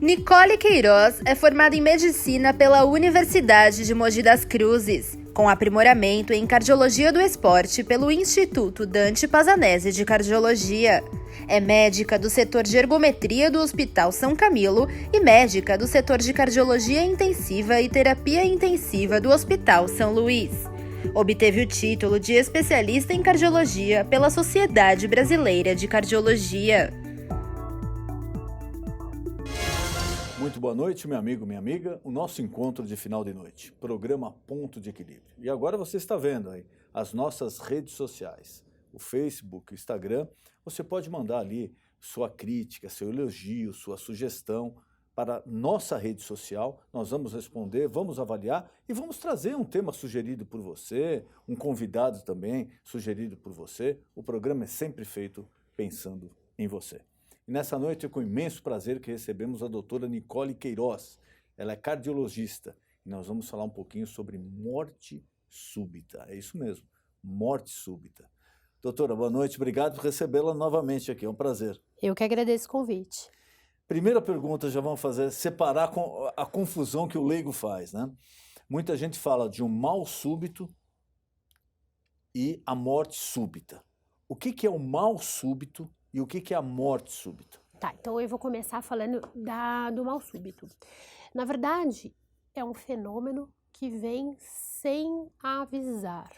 Nicole Queiroz é formada em Medicina pela Universidade de Mogi das Cruzes, com aprimoramento em Cardiologia do Esporte pelo Instituto Dante Pazanese de Cardiologia. É médica do setor de ergometria do Hospital São Camilo e médica do setor de Cardiologia Intensiva e Terapia Intensiva do Hospital São Luís. Obteve o título de especialista em cardiologia pela Sociedade Brasileira de Cardiologia. Muito boa noite, meu amigo, minha amiga. O nosso encontro de final de noite, programa Ponto de Equilíbrio. E agora você está vendo aí as nossas redes sociais, o Facebook, o Instagram. Você pode mandar ali sua crítica, seu elogio, sua sugestão para nossa rede social. Nós vamos responder, vamos avaliar e vamos trazer um tema sugerido por você, um convidado também sugerido por você. O programa é sempre feito pensando em você. E nessa noite é com imenso prazer que recebemos a doutora Nicole Queiroz. Ela é cardiologista e nós vamos falar um pouquinho sobre morte súbita. É isso mesmo, morte súbita. Doutora, boa noite, obrigado por recebê-la novamente aqui, é um prazer. Eu que agradeço o convite. Primeira pergunta, já vamos fazer, separar a confusão que o leigo faz, né? Muita gente fala de um mal súbito e a morte súbita. O que é o mal súbito e o que é a morte súbita? Tá, então eu vou começar falando do mal súbito. Na verdade, é um fenômeno que vem sem avisar,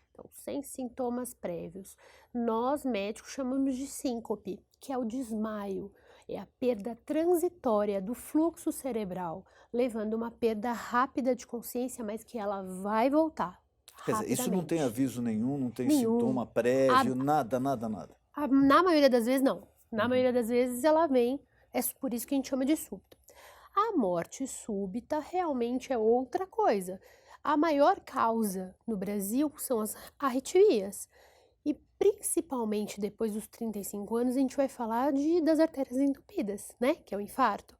então, sem sintomas prévios. Nós, médicos, chamamos de síncope, que é o desmaio, é a perda transitória do fluxo cerebral, levando uma perda rápida de consciência, mas que ela vai voltar. Quer dizer, isso não tem aviso nenhum, não tem sintoma prévio, nada. Na maioria das vezes, não. Na maioria das vezes ela vem, é por isso que a gente chama de súbito. A morte súbita realmente é outra coisa. A maior causa no Brasil são as arritmias. E principalmente depois dos 35 anos, a gente vai falar das artérias entupidas, né? Que é o infarto.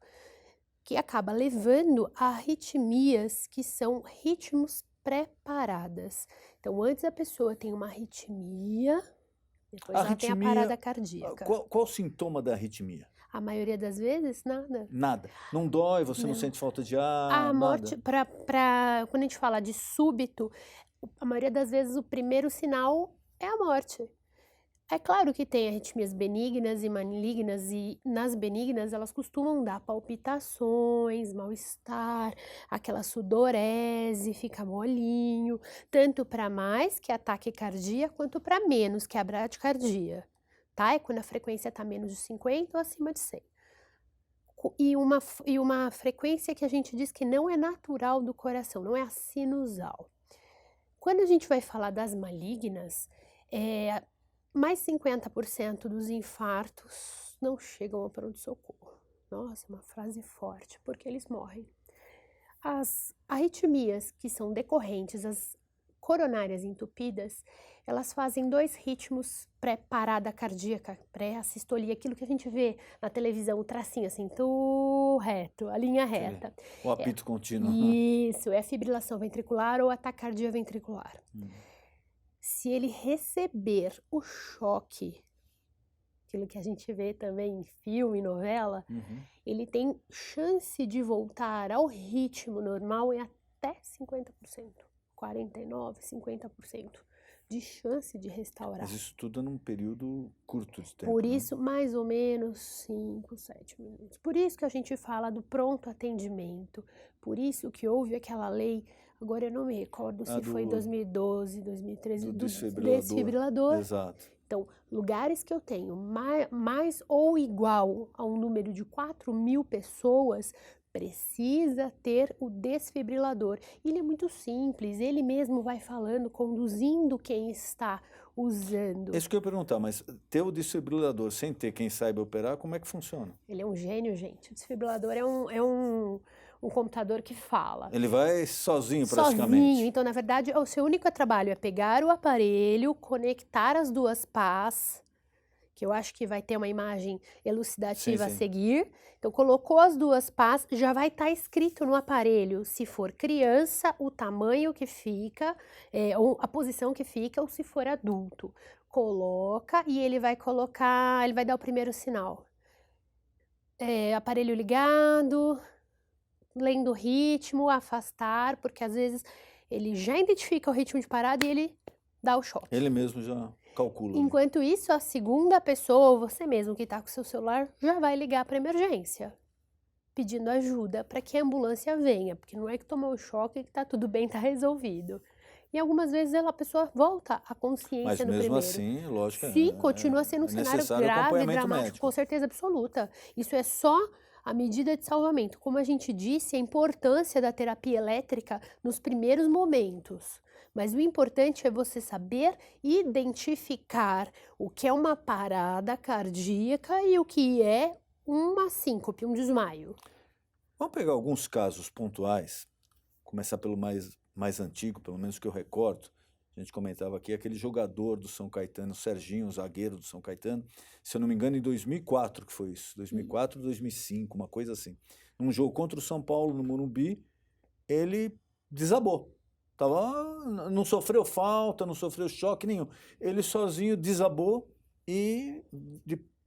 Que acaba levando a arritmias que são ritmos pré-paradas. Então, antes a pessoa tem uma arritmia, depois ela tem a parada cardíaca. Qual o sintoma da arritmia? A maioria das vezes, nada. Nada. Não dói, você não sente falta de ar, a morte, nada. quando a gente fala de súbito, a maioria das vezes o primeiro sinal é a morte. É claro que tem arritmias benignas e malignas, e nas benignas elas costumam dar palpitações, mal-estar, aquela sudorese, fica molinho, tanto para mais, que é ataque cardíaco, quanto para menos, que é a bradicardia, tá? É quando a frequência está menos de 50 ou acima de 100. E uma frequência que a gente diz que não é natural do coração, não é a sinusal. Quando a gente vai falar das malignas, mais 50% dos infartos não chegam ao pronto-socorro. Nossa, uma frase forte, porque eles morrem. As arritmias que são decorrentes, as coronárias entupidas, elas fazem 2 ritmos pré-parada cardíaca, pré-assistolia, aquilo que a gente vê na televisão, o tracinho assim, reto, a linha reta. O apito contínuo. Isso, é a fibrilação ventricular ou a taquicardia ventricular. Se ele receber o choque, aquilo que a gente vê também em filme, novela, ele tem chance de voltar ao ritmo normal em até 50%, 49%, 50% de chance de restaurar. Mas isso tudo num período curto de tempo. Por isso, mais ou menos 5, 7 minutos. Por isso que a gente fala do pronto atendimento, por isso que houve aquela lei. Agora eu não me recordo se foi em 2012, 2013, do desfibrilador. Exato. Então, lugares que eu tenho mais ou igual a um número de 4.000 pessoas, precisa ter o desfibrilador. Ele é muito simples, ele mesmo vai falando, conduzindo quem está usando. Isso que eu ia perguntar, mas ter o desfibrilador sem ter quem saiba operar, como é que funciona? Ele é um gênio, gente. O desfibrilador é um computador que fala. Ele vai sozinho praticamente? Sozinho. Então, na verdade, o seu único trabalho é pegar o aparelho, conectar as 2 pás, que eu acho que vai ter uma imagem elucidativa a seguir. Então, colocou as 2 pás, já vai estar escrito no aparelho, se for criança, o tamanho que fica, ou a posição que fica, ou se for adulto. Coloca e ele vai dar o primeiro sinal. aparelho ligado, lendo o ritmo, afastar, porque às vezes ele já identifica o ritmo de parada e ele dá o choque. Ele mesmo já calcula. Né? Enquanto isso, a segunda pessoa, ou você mesmo que está com o seu celular, já vai ligar para emergência, pedindo ajuda para que a ambulância venha, porque não é que tomou o choque e que está tudo bem, está resolvido. E algumas vezes a pessoa volta à consciência no primeiro. Mas mesmo assim, lógico, Sim, continua sendo um cenário grave, dramático, médico. com certeza absoluta. Isso é só a medida de salvamento. Como a gente disse, a importância da terapia elétrica nos primeiros momentos. Mas o importante é você saber identificar o que é uma parada cardíaca e o que é uma síncope, um desmaio. Vamos pegar alguns casos pontuais, começar pelo mais antigo, pelo menos que eu recordo. A gente comentava aqui, aquele jogador do São Caetano, Serginho, zagueiro do São Caetano, se eu não me engano, em 2004 que foi isso, 2004, 2005, uma coisa assim. Num jogo contra o São Paulo, no Morumbi, ele desabou. Não sofreu falta, não sofreu choque nenhum. Ele sozinho desabou e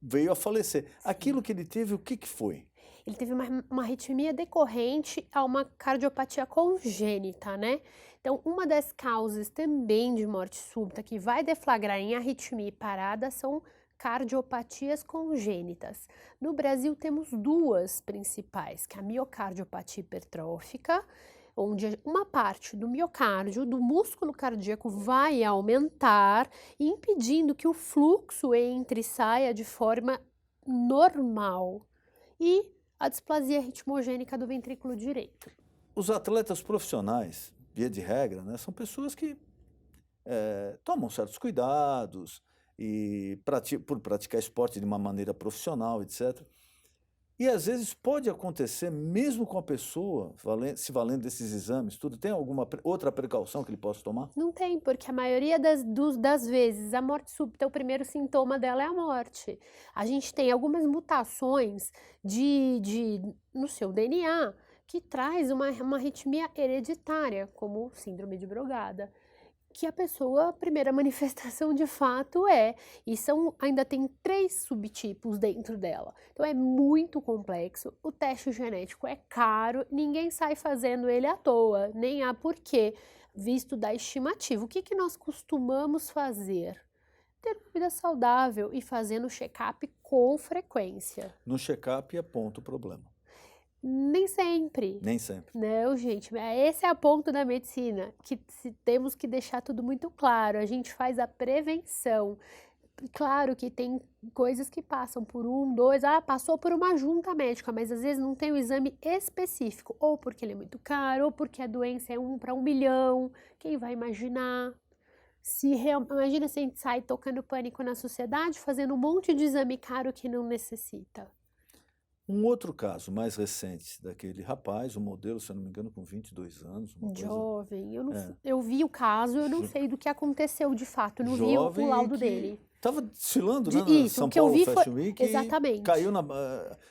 veio a falecer. Aquilo que ele teve, o que foi? Ele teve uma arritmia decorrente a uma cardiopatia congênita, né? Então, uma das causas também de morte súbita que vai deflagrar em arritmia e parada são cardiopatias congênitas. No Brasil, temos duas principais, que é a miocardiopatia hipertrófica, onde uma parte do miocárdio, do músculo cardíaco, vai aumentar, impedindo que o fluxo entre e saia de forma normal. E a displasia ritmogênica do ventrículo direito. Os atletas profissionais, via de regra, né, são pessoas que tomam certos cuidados e por praticar esporte de uma maneira profissional, etc. E às vezes pode acontecer, mesmo com a pessoa se valendo desses exames, tudo, tem alguma outra precaução que ele possa tomar? Não tem, porque a maioria das vezes a morte súbita, o primeiro sintoma dela é a morte. A gente tem algumas mutações no seu DNA que traz uma arritmia hereditária, como síndrome de Brugada. Que a pessoa, a primeira manifestação de fato e ainda tem 3 subtipos dentro dela. Então é muito complexo, o teste genético é caro, ninguém sai fazendo ele à toa, nem há porquê, visto da estimativa. O que nós costumamos fazer? Ter uma vida saudável e fazendo check-up com frequência. No check-up aponta o problema. Nem sempre. Nem sempre. Não, gente, esse é o ponto da medicina, que temos que deixar tudo muito claro. A gente faz a prevenção. Claro que tem coisas que passam por 1, 2, passou por uma junta médica, mas às vezes não tem o exame específico, ou porque ele é muito caro, ou porque a doença é 1 para 1 milhão. Quem vai imaginar? Imagina se a gente sai tocando pânico na sociedade, fazendo um monte de exame caro que não necessita. Um outro caso mais recente daquele rapaz, um modelo, se eu não me engano, com 22 anos. Jovem, eu vi o caso, eu não sei do que aconteceu de fato, não vi o laudo dele. Estava desfilando, né, na São Paulo Fashion Week. Exatamente. Caiu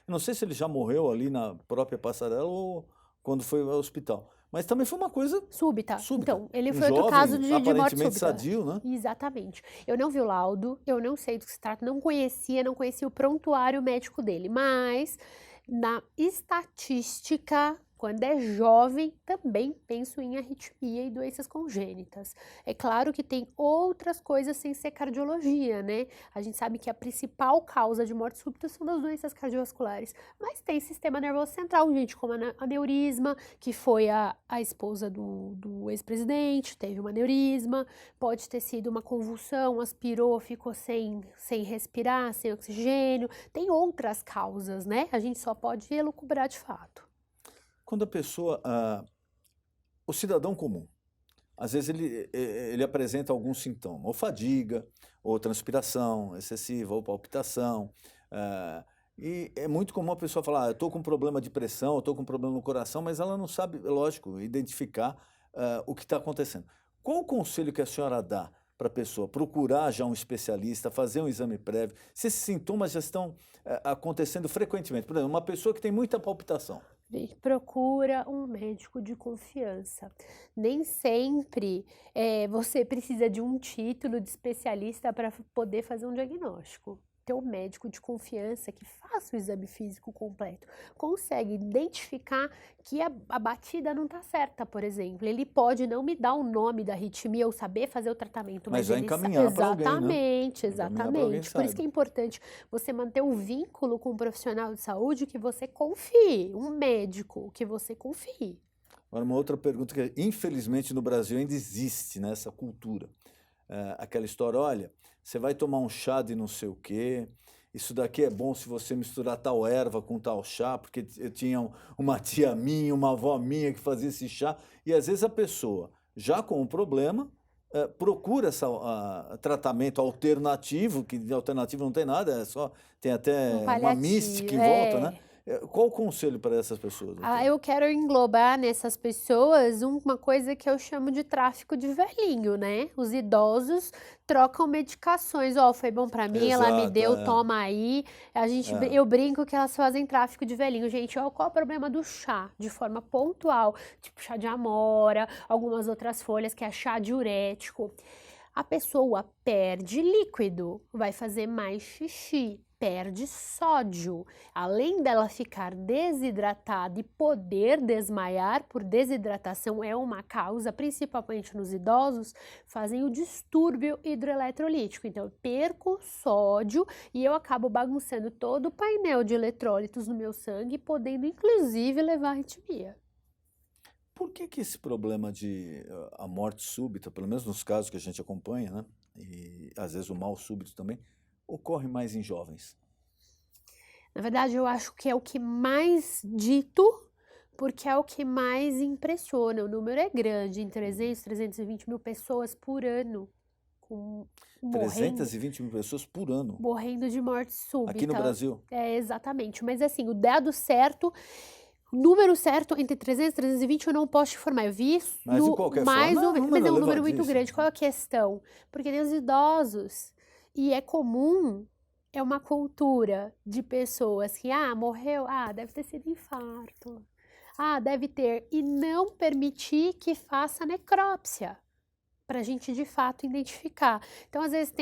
não sei se ele já morreu ali na própria passarela ou quando foi ao hospital. Mas também foi uma coisa súbita. Então, ele foi outro caso de morte súbita. Sadio, né? Exatamente. Eu não vi o laudo, eu não sei do que se trata, não conhecia o prontuário médico dele, mas na estatística, quando é jovem, também penso em arritmia e doenças congênitas. É claro que tem outras coisas sem ser cardiologia, né? A gente sabe que a principal causa de morte súbita são das doenças cardiovasculares, mas tem sistema nervoso central, gente, como aneurisma, que foi a esposa do ex-presidente, teve um aneurisma, pode ter sido uma convulsão, aspirou, ficou sem respirar, sem oxigênio, tem outras causas, né? A gente só pode elucubrar de fato. Quando a pessoa, o cidadão comum, às vezes ele apresenta algum sintoma, ou fadiga, ou transpiração excessiva, ou palpitação, e é muito comum a pessoa falar, eu estou com problema de pressão, eu estou com problema no coração, mas ela não sabe, lógico, identificar o que está acontecendo. Qual o conselho que a senhora dá para a pessoa? Procurar já um especialista, fazer um exame prévio, se esses sintomas já estão acontecendo frequentemente. Por exemplo, uma pessoa que tem muita palpitação. Procura um médico de confiança. Nem sempre você precisa de um título de especialista para poder fazer um diagnóstico. teu médico de confiança que faça o exame físico completo, consegue identificar que a batida não está certa, por exemplo. Ele pode não me dar o nome da arritmia ou saber fazer o tratamento, Mas mas vai ele encaminhar para alguém, né? exatamente, Vai encaminhar para alguém exatamente. Por isso que é saiba. importante você manter um vínculo com um profissional de saúde que você confie, um médico que você confie. Agora, uma outra pergunta que, infelizmente, no Brasil ainda existe, né, essa cultura. Aquela história, olha, você vai tomar um chá de não sei o quê, isso daqui é bom se você misturar tal erva com tal chá, porque eu tinha uma tia minha, uma avó minha que fazia esse chá, e às vezes a pessoa, já com um problema, procura esse tratamento alternativo, que de alternativo não tem nada, tem até Um uma mística em volta, né? Qual o conselho para essas pessoas? Eu quero englobar nessas pessoas uma coisa que eu chamo de tráfico de velhinho, né? Os idosos trocam medicações. Ó, foi bom pra mim, ela me deu, toma aí. Eu brinco que elas fazem tráfico de velhinho. Gente, ó, qual é o problema do chá? De forma pontual, tipo chá de amora, algumas outras folhas, que é chá diurético. A pessoa perde líquido, vai fazer mais xixi, perde sódio. Além dela ficar desidratada e poder desmaiar por desidratação, é uma causa, principalmente nos idosos, fazem o distúrbio hidroeletrolítico. Então, eu perco sódio e eu acabo bagunçando todo o painel de eletrólitos no meu sangue, podendo inclusive levar à arritmia. Por que esse problema de a morte súbita, pelo menos nos casos que a gente acompanha, né, e às vezes o mal súbito também, ocorre mais em jovens? Na verdade, eu acho que é o que mais dito, porque é o que mais impressiona. O número é grande, em 320 mil pessoas por ano, morrendo. 320 mil pessoas por ano? Morrendo de morte súbita. Aqui no Brasil? Exatamente. Mas assim, o dado certo... O número certo, entre 300 e 320, eu não posso te informar. Eu vi isso mas de qualquer forma, mas é um número muito grande. Qual é a questão? Porque tem os idosos, e é comum, é uma cultura de pessoas que, morreu, deve ter sido infarto, deve ter, e não permitir que faça necrópsia, para a gente de fato identificar. Então, às vezes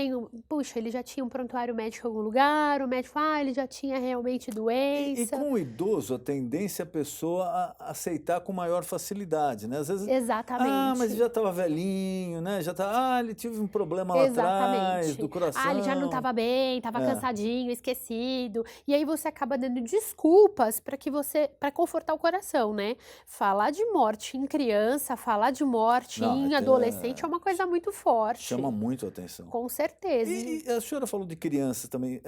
puxa, ele já tinha um prontuário médico em algum lugar, o médico ele já tinha realmente doença. E com o idoso, a tendência é a pessoa a aceitar com maior facilidade, né? Às vezes, exatamente. mas já estava velhinho, né? Já tá, ele teve um problema lá atrás, do coração. Ele já não estava bem, estava cansadinho, esquecido. E aí você acaba dando desculpas para confortar o coração, né? Falar de morte em criança, falar de morte em adolescente é uma coisa muito forte. Chama muito a atenção. Com certeza. E a senhora falou de crianças também,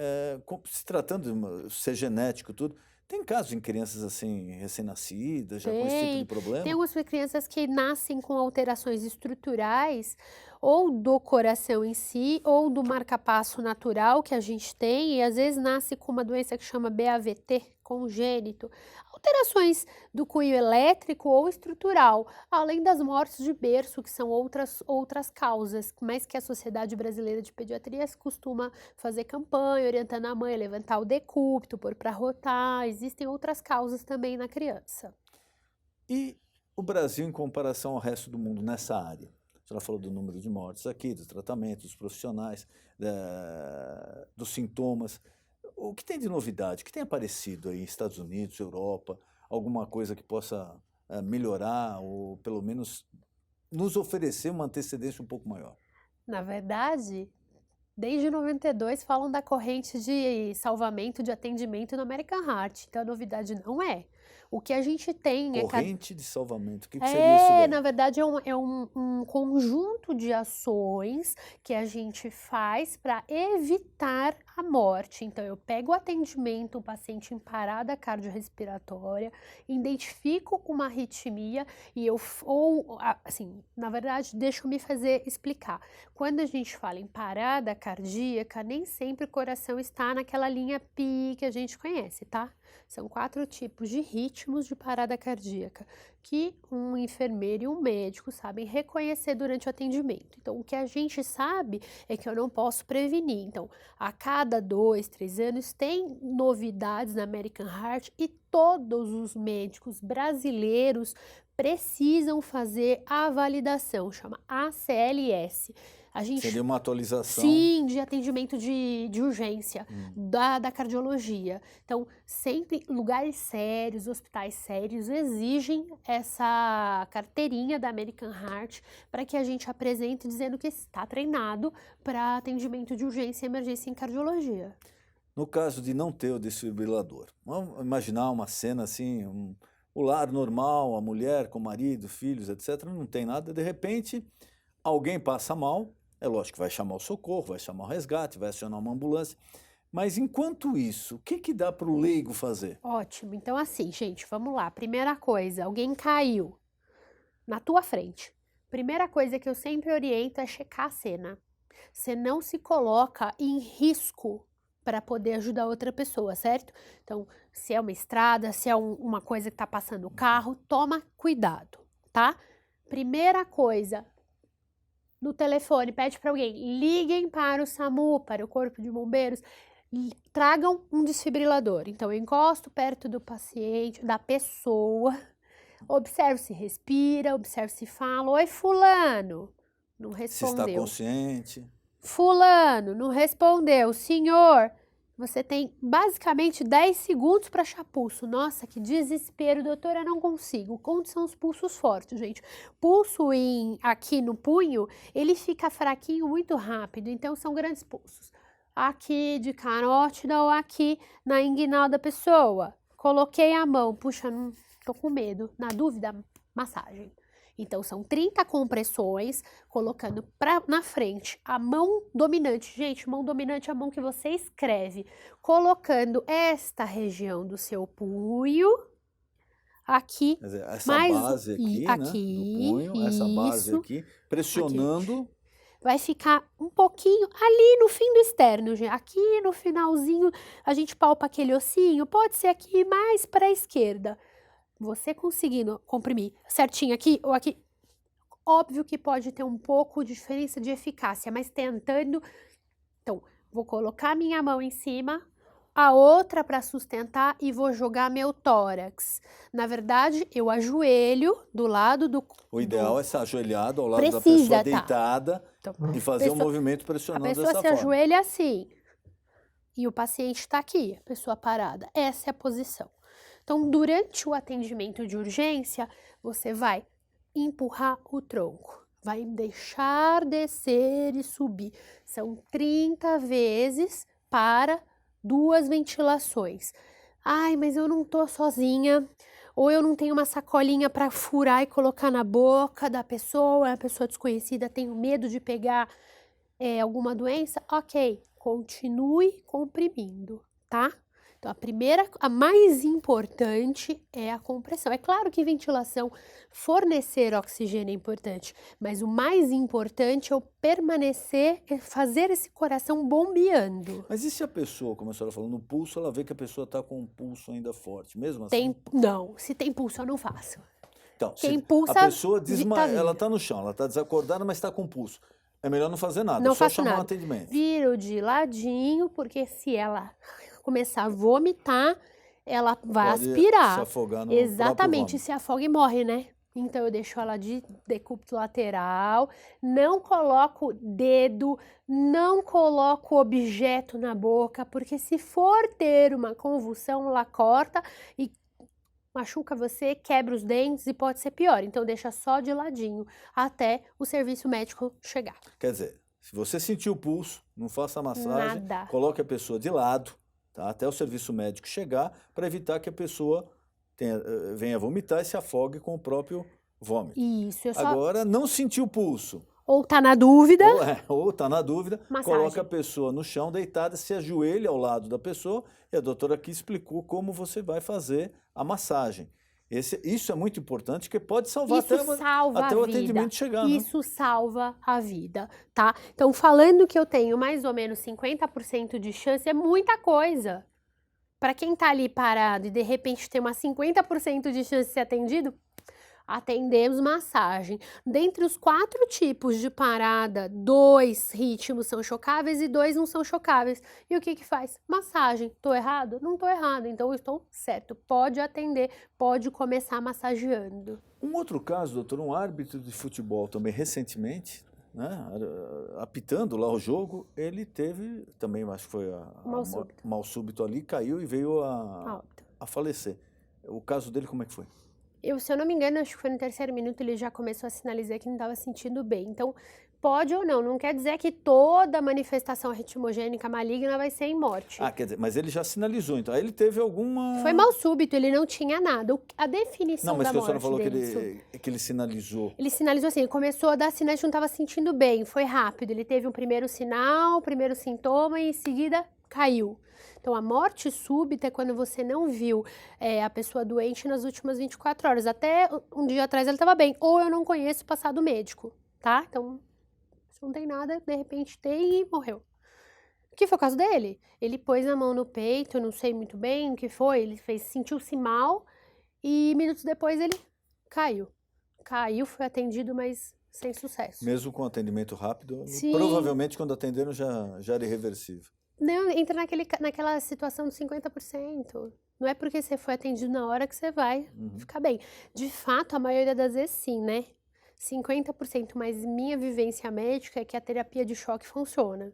se tratando de ser genético e tudo, tem casos em crianças assim, recém-nascidas, já com esse tipo de problema? Tem algumas crianças que nascem com alterações estruturais, ou do coração em si, ou do marca-passo natural que a gente tem, e às vezes nasce com uma doença que chama BAVT, congênito. Alterações do cunho elétrico ou estrutural, além das mortes de berço, que são outras causas, mas que a Sociedade Brasileira de Pediatria costuma fazer campanha, orientando a mãe a levantar o decúbito, pôr para rotar. Existem outras causas também na criança. E o Brasil em comparação ao resto do mundo nessa área? A senhora falou do número de mortes aqui, dos tratamentos, dos profissionais, dos sintomas. O que tem de novidade? O que tem aparecido aí em Estados Unidos, Europa? Alguma coisa que possa melhorar ou pelo menos nos oferecer uma antecedência um pouco maior? Na verdade, desde 92 falam da corrente de salvamento, de atendimento no American Heart. Então a novidade não é. O que a gente tem corrente de salvamento, o que seria isso daí? Na verdade é um conjunto de ações que a gente faz para evitar a morte. Então eu pego o atendimento, o paciente em parada cardiorrespiratória, identifico uma arritmia e na verdade, deixa eu me fazer explicar. Quando a gente fala em parada cardíaca, nem sempre o coração está naquela linha pi que a gente conhece, tá? São 4 tipos de ritmos de parada cardíaca que um enfermeiro e um médico sabem reconhecer durante o atendimento. Então, o que a gente sabe é que eu não posso prevenir. Então, a cada 2, 3 anos tem novidades na American Heart e todos os médicos brasileiros precisam fazer a validação, chama ACLS. A gente Seria uma atualização. Sim, de atendimento de urgência, da cardiologia. Então, sempre lugares sérios, hospitais sérios, exigem essa carteirinha da American Heart para que a gente apresente dizendo que está treinado para atendimento de urgência e emergência em cardiologia. No caso de não ter o desfibrilador, vamos imaginar uma cena assim, o lar normal, a mulher com o marido, filhos, etc., não tem nada, de repente alguém passa mal. É lógico que vai chamar o socorro, vai chamar o resgate, vai acionar uma ambulância. Mas enquanto isso, o que dá para o leigo fazer? Ótimo. Então, assim, gente, vamos lá. Primeira coisa, alguém caiu na tua frente. Primeira coisa que eu sempre oriento é checar a cena. Você não se coloca em risco para poder ajudar outra pessoa, certo? Então, se é uma estrada, se é uma coisa que está passando o carro, toma cuidado, tá? Primeira coisa, no telefone, pede para alguém, liguem para o SAMU, para o Corpo de Bombeiros, tragam um desfibrilador. Então, eu encosto perto do paciente, da pessoa, observo se respira, observo se fala, oi fulano, não respondeu. Se está consciente. Fulano, não respondeu, senhor, você tem basicamente 10 segundos para achar pulso. Nossa, que desespero, doutora, eu não consigo. Onde são os pulsos fortes, gente? Pulso aqui no punho, ele fica fraquinho muito rápido, então são grandes pulsos. Aqui de carótida ou aqui na inguinal da pessoa. Coloquei a mão, puxa, não tô com medo. Na dúvida, massagem. Então, são 30 compressões, colocando na frente a mão dominante. Gente, mão dominante é a mão que você escreve. Colocando esta região do seu punho, aqui. Quer dizer, essa base aqui, né, do punho, essa base aqui, pressionando. Aqui. Vai ficar um pouquinho ali no fim do externo, gente. Aqui no finalzinho, a gente palpa aquele ossinho. Pode ser aqui mais para a esquerda. Você conseguindo comprimir certinho aqui ou aqui, óbvio que pode ter um pouco de diferença de eficácia, mas tentando. Então, vou colocar minha mão em cima, a outra para sustentar e vou jogar meu tórax. Na verdade, eu ajoelho do lado do... O ideal é ser ajoelhado ao lado da pessoa deitada e fazer um movimento pressionando dessa forma. A pessoa se ajoelha assim e o paciente está aqui, a pessoa parada. Essa é a posição. Então, durante o atendimento de urgência, você vai empurrar o tronco, vai deixar descer e subir. São 30 vezes para 2 ventilações. Ai, mas eu não tô sozinha, ou eu não tenho uma sacolinha para furar e colocar na boca da pessoa, é uma pessoa desconhecida, tenho medo de pegar alguma doença. Ok, continue comprimindo, tá? Então, a mais importante é a compressão. É claro que ventilação, fornecer oxigênio é importante, mas o mais importante é o permanecer, fazer esse coração bombeando. Mas e se a pessoa, como a senhora falou, no pulso, ela vê que a pessoa está com um pulso ainda forte, mesmo assim? Não, se tem pulso eu não faço. Então, a pessoa ela está no chão, ela está desacordada, mas está com pulso. É melhor não fazer nada, não só faço chamar nada. um atendimento. Viro de ladinho, porque se ela começar a vomitar, ela vai aspirar. Se afogar no Exatamente, se afoga e morre, né? Então, eu deixo ela de decúbito lateral, não coloco dedo, não coloco objeto na boca, porque se for ter uma convulsão, ela corta e machuca você, quebra os dentes e pode ser pior. Então, deixa só de ladinho até o serviço médico chegar. Quer dizer, se você sentir o pulso, não faça a massagem, Nada. Coloque a pessoa de lado, tá, até o serviço médico chegar, para evitar que a pessoa venha vomitar e se afogue com o próprio vômito. Isso, Agora, não sentir o pulso. Ou tá na dúvida. Ou tá na dúvida, massagem. Coloca a pessoa no chão deitada, se ajoelha ao lado da pessoa e a doutora aqui explicou como você vai fazer a massagem. Isso é muito importante, porque pode salvar até o atendimento chegar. Isso, né? Salva a vida, tá? Então, falando que eu tenho mais ou menos 50% de chance, é muita coisa. Para quem tá ali parado e de repente tem uma 50% de chance de ser atendido, atendemos massagem. Dentre os 4 tipos de parada, 2 ritmos são chocáveis e 2 não são chocáveis. E o que que faz? Massagem. Tô errado? Não tô errado, então eu estou certo. Pode atender, pode começar massageando. Um outro caso, doutor, um árbitro de futebol também recentemente né, apitando lá o jogo, ele teve também, acho que foi mal súbito ali, caiu e veio a falecer. O caso dele, como é que foi? Se eu não me engano, acho que foi no 3º minuto, ele já começou a sinalizar que não estava sentindo bem. Então, pode ou não quer dizer que toda manifestação ritmogênica maligna vai ser em morte. Quer dizer, mas ele já sinalizou, então. Aí ele teve alguma... Foi mal súbito, ele não tinha nada. A definição da morte dele... Não, mas que a senhora falou que ele sinalizou. Ele sinalizou assim, ele começou a dar sinais que não estava sentindo bem, foi rápido. Ele teve um primeiro sinal, um primeiro sintoma e em seguida caiu. Então, a morte súbita é quando você não viu a pessoa doente nas últimas 24 horas. Até um dia atrás ela estava bem. Ou eu não conheço o passado médico, tá? Então, se não tem nada, de repente tem e morreu. O que foi o caso dele? Ele pôs a mão no peito, eu não sei muito bem o que foi. Ele sentiu-se mal e minutos depois ele caiu. Caiu, foi atendido, mas sem sucesso. Mesmo com atendimento rápido? Sim. Provavelmente quando atenderam já era irreversível. Não, entra naquela situação de 50%. Não é porque você foi atendido na hora que você vai ficar bem. De fato, a maioria das vezes sim, né? 50%, mas minha vivência médica é que a terapia de choque funciona.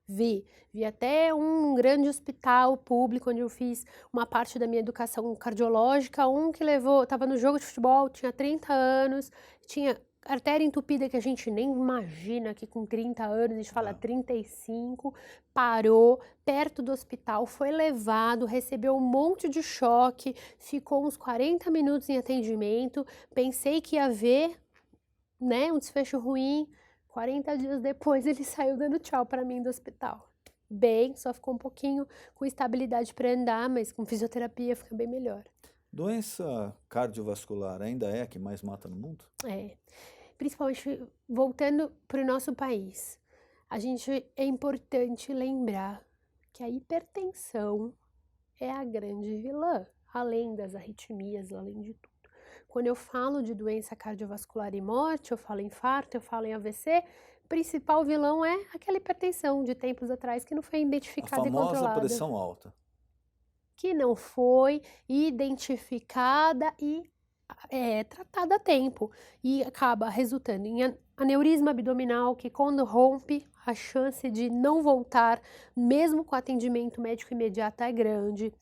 Vi até um grande hospital público onde eu fiz uma parte da minha educação cardiológica, que estava no jogo de futebol, tinha 30 anos, tinha artéria entupida que a gente nem imagina que com 30 anos, a gente fala 35, parou perto do hospital, foi levado, recebeu um monte de choque, ficou uns 40 minutos em atendimento, pensei que ia ver, né, um desfecho ruim, 40 dias depois ele saiu dando tchau para mim do hospital. Bem, só ficou um pouquinho com estabilidade para andar, mas com fisioterapia fica bem melhor. Doença cardiovascular ainda é a que mais mata no mundo? Principalmente voltando para o nosso país. É importante lembrar que a hipertensão é a grande vilã, além das arritmias, além de tudo. Quando eu falo de doença cardiovascular e morte, eu falo em infarto, eu falo em AVC, o principal vilão é aquela hipertensão de tempos atrás que não foi identificada e controlada. A famosa pressão alta. Que não foi identificada e tratada a tempo. E acaba resultando em aneurisma abdominal, que quando rompe, a chance de não voltar, mesmo com atendimento médico imediato, é grande.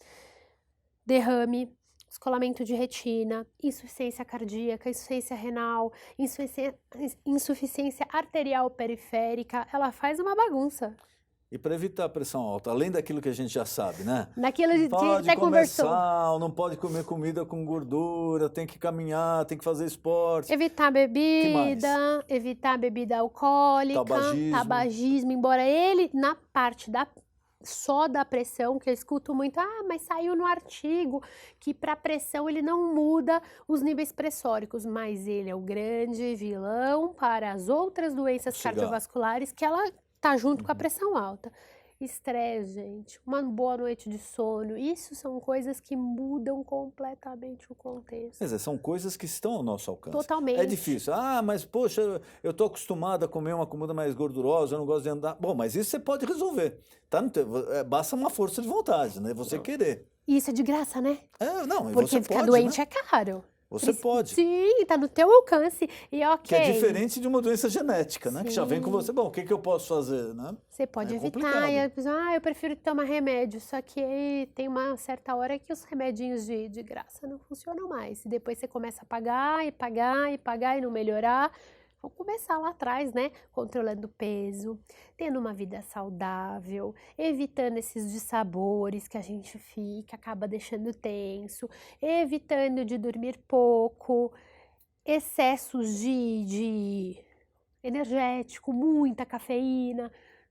Derrame, descolamento de retina, insuficiência cardíaca, insuficiência renal, insuficiência arterial periférica, ela faz uma bagunça. E para evitar a pressão alta, além daquilo que a gente já sabe, né? Naquilo que pode até comer conversou. Sal, não pode comer comida com gordura, tem que caminhar, tem que fazer esporte. Evitar bebida alcoólica, tabagismo, embora ele, na parte só da pressão, que eu escuto muito, mas saiu no artigo que para pressão ele não muda os níveis pressóricos, mas ele é o grande vilão para as outras doenças cardiovasculares que ela tá junto com a pressão alta. Estresse, gente, uma boa noite de sono, isso são coisas que mudam completamente o contexto. Quer dizer, são coisas que estão ao nosso alcance. Totalmente. É difícil. Mas poxa, eu tô acostumado a comer uma comida mais gordurosa, eu não gosto de andar. Bom, mas isso você pode resolver, tá? Basta uma força de vontade, né? Você querer. Isso é de graça, né? Não, porque você ficar pode, doente né? é caro. Você pode. Sim, tá no teu alcance. E ok. Que é diferente de uma doença genética, né? Sim. Que já vem com você. Bom, o que eu posso fazer, né? Você pode evitar. E a pessoa, eu prefiro tomar remédio. Só que tem uma certa hora que os remedinhos de graça não funcionam mais. E depois você começa a pagar e não melhorar. Vamos começar lá atrás, né? Controlando o peso, tendo uma vida saudável, evitando esses dissabores que a gente acaba deixando tenso, evitando de dormir pouco, excessos de energético, muita cafeína,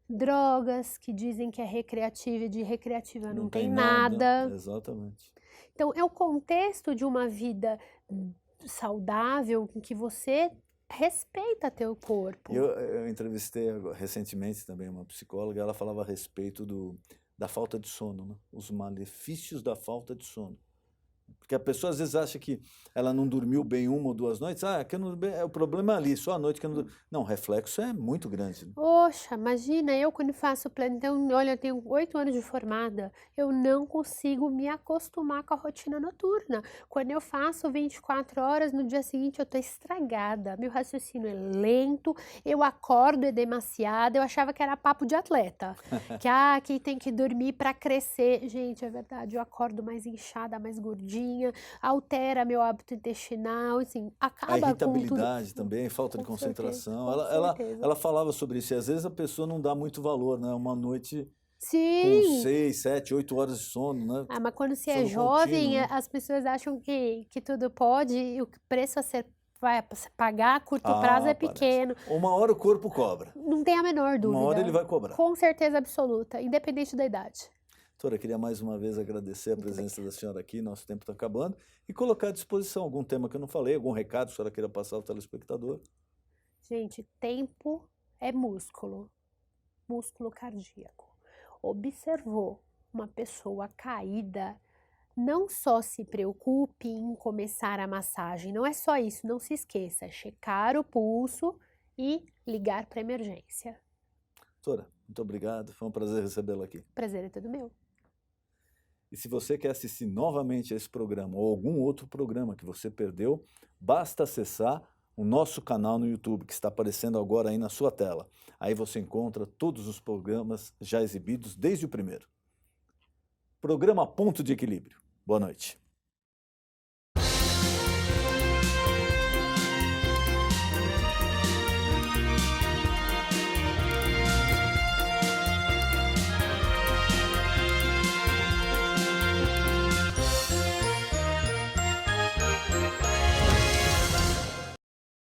drogas que dizem que é recreativa e de recreativa não tem nada. Exatamente. Então, é o contexto de uma vida saudável em que você respeita teu corpo. Eu entrevistei recentemente também uma psicóloga, ela falava a respeito da falta de sono, né? Os malefícios da falta de sono. Porque a pessoa às vezes acha que ela não dormiu bem 1 ou 2 noites. Ah, que eu não, o problema é ali, só a noite que eu não dormi. Não, o reflexo é muito grande. Né? Poxa, imagina, eu quando faço plantão, olha, eu tenho 8 anos de formada, eu não consigo me acostumar com a rotina noturna. Quando eu faço 24 horas, no dia seguinte eu tô estragada, meu raciocínio é lento, eu acordo é demasiado, eu achava que era papo de atleta, que tem que dormir para crescer. Gente, é verdade, eu acordo mais inchada, mais gordinha, altera meu hábito intestinal, assim, A acaba com tudo. irritabilidade também, falta de Com certeza, concentração. com certeza. Ela falava sobre isso, e às vezes a pessoa não dá muito valor, né? Uma noite com Sim! 6, 7, 8 horas de sono, né? Ah, mas quando você é Sono jovem, contínuo, né? as pessoas acham que tudo pode e o preço a ser vai pagar a curto prazo é Parece. pequeno. Uma hora o corpo cobra. Não tem a menor Uma hora dúvida. ele vai cobrar. Com certeza absoluta, independente da idade. Doutora, queria mais uma vez agradecer a Muito presença da senhora aqui, nosso tempo está acabando, e colocar à disposição algum tema que eu não falei, algum recado que a senhora queira passar ao telespectador. Gente, tempo é músculo, músculo cardíaco. Observou uma pessoa caída, não só se preocupe em começar a massagem, não é só isso, não se esqueça, checar o pulso e ligar para emergência. Doutora, muito obrigado, foi um prazer recebê-la aqui. Prazer é todo meu. E se você quer assistir novamente a esse programa ou algum outro programa que você perdeu, basta acessar o nosso canal no YouTube, que está aparecendo agora aí na sua tela. Aí você encontra todos os programas já exibidos desde o primeiro. Programa Ponto de Equilíbrio. Boa noite.